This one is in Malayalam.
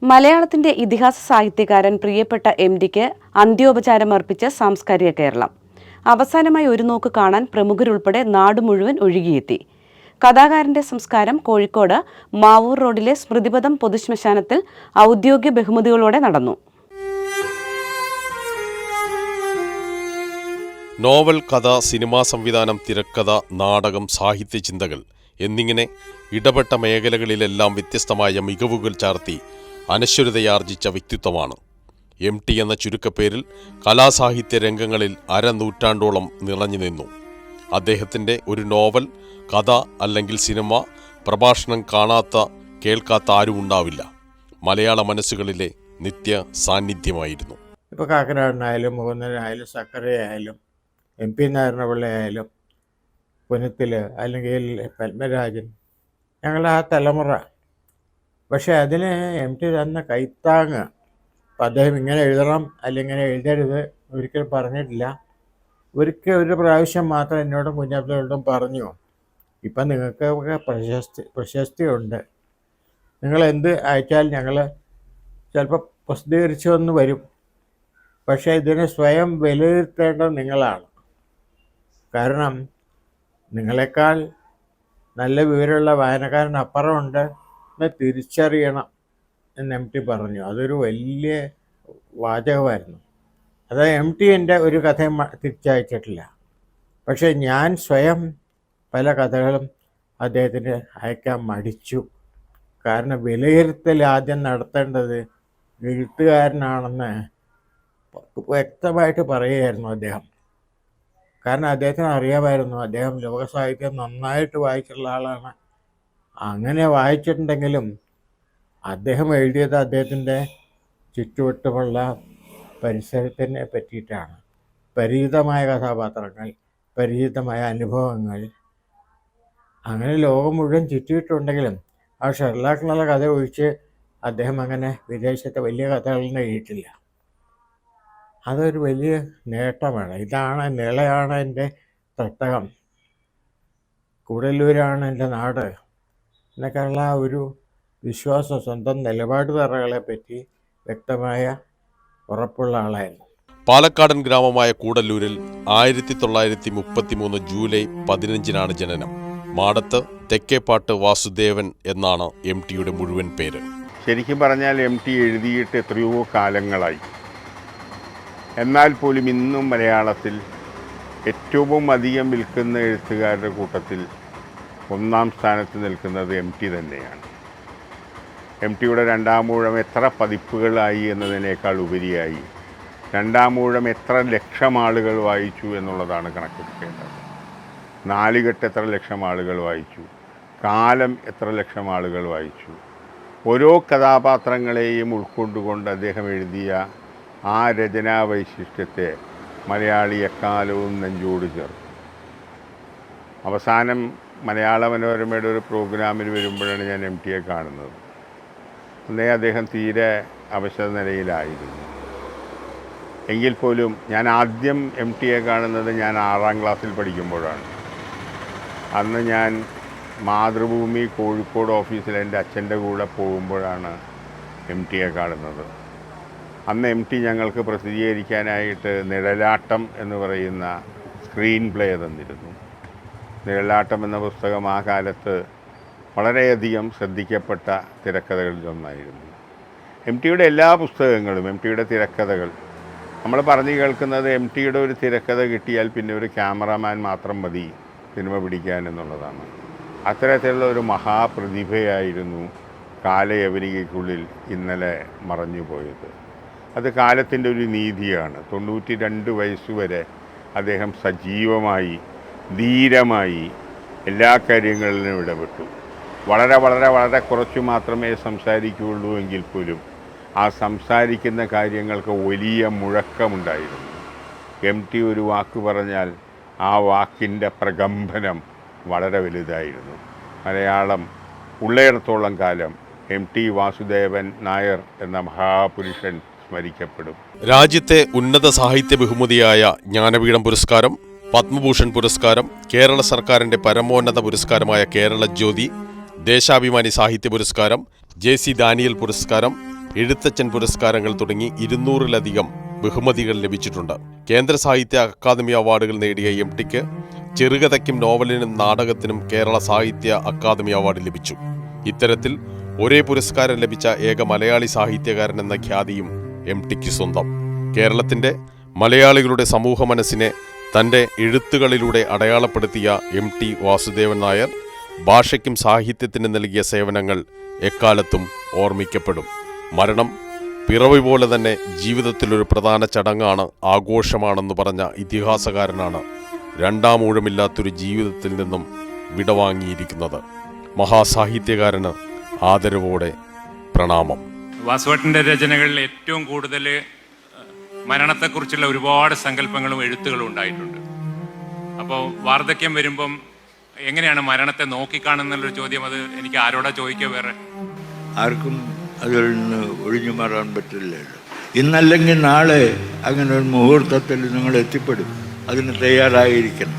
മലയാളത്തിന്റെ ഇതിഹാസ സാഹിത്യകാരൻ പ്രിയപ്പെട്ട എം.ടിക്ക് അന്ത്യോപചാരമർപ്പിച്ച് സാംസ്കാരിക കേരളം. അവസാനമായി ഒരു നോക്ക് കാണാൻ പ്രമുഖരുൾപ്പെടെ നാട് മുഴുവൻ ഒഴുകിയെത്തി. കഥാകാരന്റെ സംസ്കാരം കോഴിക്കോട് മാവൂർ റോഡിലെ സ്മൃതിപഥം പൊതുശ്മശാനത്തിൽ ഔദ്യോഗിക ബഹുമതികളോടെ നടന്നു. നോവൽ, കഥ, സിനിമാ സംവിധാനം, തിരക്കഥ, നാടകം, സാഹിത്യ ചിന്തകൾ എന്നിങ്ങനെ ഇടപെട്ട മേഖലകളിലെല്ലാം വ്യത്യസ്തമായ മികവുകൾ ചാർത്തി അനശ്വരതയാർജിച്ച വ്യക്തിത്വമാണ് എം.ടി എന്ന ചുരുക്കപ്പേരിൽ കലാസാഹിത്യ രംഗങ്ങളിൽ അരനൂറ്റാണ്ടോളം നിറഞ്ഞു നിന്നു. അദ്ദേഹത്തിൻ്റെ ഒരു നോവൽ, കഥ അല്ലെങ്കിൽ സിനിമ, പ്രഭാഷണം കാണാത്ത കേൾക്കാത്ത ആരും ഉണ്ടാവില്ല. മലയാള മനസ്സുകളിലെ നിത്യ സാന്നിധ്യമായിരുന്നു. ഇപ്പോൾ കാക്കനാടനായാലും മുകുന്ദനായാലും സക്കറിയായാലും എം.പി. നാരായണപിള്ളയായാലും പുനത്തിൽ അല്ലെങ്കിൽ പത്മരാജൻ, ഞങ്ങളുടെ ആ തലമുറ. പക്ഷേ അതിന് എം.ടി തന്ന കൈത്താങ്ങ്. അപ്പം അദ്ദേഹം ഇങ്ങനെ എഴുതണം അല്ലെങ്കിൽ ഇങ്ങനെ എഴുതരുത് ഒരിക്കലും പറഞ്ഞിട്ടില്ല. ഒരു പ്രാവശ്യം മാത്രം എന്നോടും കുഞ്ഞബ്ദുള്ളോടും പറഞ്ഞു, ഇപ്പം നിങ്ങൾക്കൊക്കെ പ്രശസ്തിയുണ്ട്, നിങ്ങൾ എന്ത് അയച്ചാൽ ഞങ്ങൾ ചിലപ്പോൾ പ്രസിദ്ധീകരിച്ചു എന്ന് വരും, പക്ഷേ ഇതിനെ സ്വയം വിലയിരുത്തേണ്ടത് നിങ്ങളാണ്. കാരണം നിങ്ങളെക്കാൾ നല്ല വിവരമുള്ള വായനക്കാരൻ അപ്പുറമുണ്ട് എന്ന് തിരിച്ചറിയണം എന്ന് എം.ടി പറഞ്ഞു. അതൊരു വലിയ വാചകമായിരുന്നു. അതായത് എം.ടി എൻ്റെ ഒരു കഥയും തിരിച്ചയച്ചിട്ടില്ല. പക്ഷേ ഞാൻ സ്വയം പല കഥകളും അദ്ദേഹത്തിന് അയക്കാൻ മടിച്ചു. കാരണം വിലയിരുത്തൽ ആദ്യം നടത്തേണ്ടത് എഴുത്തുകാരനാണെന്ന് വ്യക്തമായിട്ട് പറയുകയായിരുന്നു അദ്ദേഹം. കാരണം അദ്ദേഹത്തിന് അറിയാമായിരുന്നു, അദ്ദേഹം ലോകസാഹിത്യം നന്നായിട്ട് വായിച്ചിട്ടുള്ള ആളാണ്. അങ്ങനെ വായിച്ചിട്ടുണ്ടെങ്കിലും അദ്ദേഹം എഴുതിയത് അദ്ദേഹത്തിൻ്റെ ചുറ്റുവട്ടമുള്ള പരിസരത്തിനെ പറ്റിയിട്ടാണ്. പരിചിതമായ കഥാപാത്രങ്ങൾ, പരിചിതമായ അനുഭവങ്ങൾ, അങ്ങനെ ലോകം മുഴുവൻ ചുറ്റിയിട്ടുണ്ടെങ്കിലും ആ ഷെർലാക്ക് എന്നുള്ള കഥ ഒഴിച്ച് അദ്ദേഹം അങ്ങനെ വിദേശത്തെ വലിയ കഥകളൊന്നും എഴുതിയിട്ടില്ല. അതൊരു വലിയ നേട്ടമാണ്. ഇതാണ് നിളയാണ് എൻ്റെ തട്ടകം, കൂടല്ലൂരാണ് എൻ്റെ നാട് എന്നൊക്കെയുള്ള ഒരു വിശ്വാസം, സ്വന്തം നിലപാട് തറകളെ പറ്റി വ്യക്തമായ ഉറപ്പുള്ള ആളായിരുന്നു. പാലക്കാടൻ ഗ്രാമമായ കൂടല്ലൂരിൽ 1933 ജൂലൈ 15 ജനനം. മാടത്ത് തെക്കേപ്പാട്ട് വാസുദേവൻ എന്നാണ് എം.ടിയുടെ മുഴുവൻ പേര്. ശരിക്കും പറഞ്ഞാൽ എം.ടി എഴുതിയിട്ട് എത്രയോ കാലങ്ങളായി. എന്നാൽ പോലും ഇന്നും മലയാളത്തിൽ ഏറ്റവും അധികം വിൽക്കുന്ന എഴുത്തുകാരുടെ കൂട്ടത്തിൽ ഒന്നാം സ്ഥാനത്ത് നിൽക്കുന്നത് എം.ടി തന്നെയാണ്. എം.ടിയുടെ രണ്ടാം ഊഴം എത്ര പതിപ്പുകളായി എന്നതിനേക്കാൾ ഉപരിയായി രണ്ടാം ഊഴം എത്ര ലക്ഷം ആളുകൾ വായിച്ചു എന്നുള്ളതാണ് കണക്കെടുക്കേണ്ടത്. നാലുകെട്ട് എത്ര ലക്ഷം ആളുകൾ വായിച്ചു, കാലം എത്ര ലക്ഷം ആളുകൾ വായിച്ചു. ഓരോ കഥാപാത്രങ്ങളെയും ഉൾക്കൊണ്ടുകൊണ്ട് അദ്ദേഹം എഴുതിയ ആ രചനാ വൈശിഷ്ട്യത്തെ മലയാളി എക്കാലവും നെഞ്ചോട് ചേർത്തു. അവസാനം മലയാള മനോരമയുടെ ഒരു പ്രോഗ്രാമിൽ വരുമ്പോഴാണ് ഞാൻ എം.ടിയെ കാണുന്നത്. അന്നേ അദ്ദേഹം തീരെ അവശത നിലയിലായിരുന്നു. എങ്കിൽ പോലും ഞാൻ ആദ്യം എം.ടിയെ കാണുന്നത് ഞാൻ 6ാം ക്ലാസ്സിൽ പഠിക്കുമ്പോഴാണ്. അന്ന് ഞാൻ മാതൃഭൂമി കോഴിക്കോട് ഓഫീസിൽ എൻ്റെ അച്ഛൻ്റെ കൂടെ പോകുമ്പോഴാണ് എം.ടിയെ കാണുന്നത്. അന്ന് എം.ടി ഞങ്ങൾക്ക് പ്രസിദ്ധീകരിക്കാനായിട്ട് നിഴലാട്ടം എന്ന് പറയുന്ന സ്ക്രീൻ പ്ലേ തന്നിരുന്നു. നിഴലാട്ടം എന്ന പുസ്തകം ആ കാലത്ത് വളരെയധികം ശ്രദ്ധിക്കപ്പെട്ട തിരക്കഥകളിലൊന്നായിരുന്നു. എം.ടിയുടെ എല്ലാ പുസ്തകങ്ങളും, എം.ടിയുടെ തിരക്കഥകൾ, നമ്മൾ പറഞ്ഞു കേൾക്കുന്നത് എം.ടിയുടെ ഒരു തിരക്കഥ കിട്ടിയാൽ പിന്നെ ഒരു ക്യാമറാമാൻ മാത്രം മതി സിനിമ പിടിക്കാൻ എന്നുള്ളതാണ്. അത്തരത്തിലുള്ള ഒരു മഹാപ്രതിഭയായിരുന്നു കാലയവനികയ്ക്കുള്ളിൽ ഇന്നലെ മറഞ്ഞുപോയത്. അത് കാലത്തിൻ്റെ ഒരു നീതിയാണ്. 92 വയസ്സുവരെ അദ്ദേഹം സജീവമായി, ധീരമായി എല്ലാ കാര്യങ്ങളിലും ഇടപെട്ടു. വളരെ വളരെ വളരെ കുറച്ചു മാത്രമേ സംസാരിക്കുകയുള്ളൂ എങ്കിൽ പോലും ആ സംസാരിക്കുന്ന കാര്യങ്ങൾക്ക് വലിയ മുഴക്കമുണ്ടായിരുന്നു. എം.ടി ഒരു വാക്ക് പറഞ്ഞാൽ ആ വാക്കിൻ്റെ പ്രകമ്പനം വളരെ വലുതായിരുന്നു. മലയാളം ഉള്ളയിടത്തോളം കാലം എം.ടി. വാസുദേവൻ നായർ എന്ന മഹാപുരുഷൻ സ്മരിക്കപ്പെടും. രാജ്യത്തെ ഉന്നത സാഹിത്യ ബഹുമതിയായ ജ്ഞാനപീഠം പുരസ്കാരം, പത്മഭൂഷൺ പുരസ്കാരം, കേരള സർക്കാരിന്റെ പരമോന്നത പുരസ്കാരമായ കേരള ജ്യോതി, ദേശാഭിമാനി സാഹിത്യ പുരസ്കാരം, ജെ.സി. ദാനിയൽ പുരസ്കാരം എഴുത്തച്ഛൻ പുരസ്കാരങ്ങൾ തുടങ്ങി 200-ലധികം ബഹുമതികൾ ലഭിച്ചിട്ടുണ്ട്. കേന്ദ്ര സാഹിത്യ അക്കാദമി അവാർഡുകൾ നേടിയ എം.ടിക്ക് ചെറുകഥയ്ക്കും നോവലിനും നാടകത്തിനും കേരള സാഹിത്യ അക്കാദമി അവാർഡ് ലഭിച്ചു. ഇത്തരത്തിൽ ഒരേ പുരസ്കാരം ലഭിച്ച ഏക മലയാളി സാഹിത്യകാരൻ എന്ന ഖ്യാതിയും എം.ടിക്ക് സ്വന്തം. കേരളത്തിന്റെ മലയാളികളുടെ സമൂഹ മനസ്സിനെ തൻ്റെ എഴുത്തുകളിലൂടെ അടയാളപ്പെടുത്തിയ എം.ടി. വാസുദേവൻ നായർ ഭാഷയ്ക്കും സാഹിത്യത്തിനും നൽകിയ സേവനങ്ങൾ എക്കാലത്തും ഓർമ്മിക്കപ്പെടും. മരണം പിറവി പോലെ തന്നെ ജീവിതത്തിലൊരു പ്രധാന ചടങ്ങാണ്, ആഘോഷമാണെന്ന് പറഞ്ഞ ഇതിഹാസകാരനാണ് രണ്ടാം ഊഴമില്ലാത്തൊരു ജീവിതത്തിൽ നിന്നും വിടവാങ്ങിയിരിക്കുന്നത്. മഹാസാഹിത്യകാരന് ആദരവോടെ പ്രണാമം. വാസുവേട്ടൻ്റെ രചനകളിൽ ഏറ്റവും കൂടുതൽ മരണത്തെക്കുറിച്ചുള്ള ഒരുപാട് സങ്കല്പങ്ങളും എഴുത്തുകളും ഉണ്ടായിട്ടുണ്ട്. അപ്പോൾ വാർദ്ധക്യം വരുമ്പം എങ്ങനെയാണ് മരണത്തെ നോക്കിക്കാണുന്നുള്ളൊരു ചോദ്യം, അത് എനിക്ക് ആരോടാ ചോദിക്കുക? വേറെ ആർക്കും അതിൽ നിന്ന് ഒഴിഞ്ഞു മാറാൻ പറ്റില്ലല്ലോ. ഇന്നല്ലെങ്കിൽ നാളെ അങ്ങനെ ഒരു മുഹൂർത്തത്തിൽ നിങ്ങൾ എത്തിപ്പെടും. അതിന് തയ്യാറായിരിക്കണം.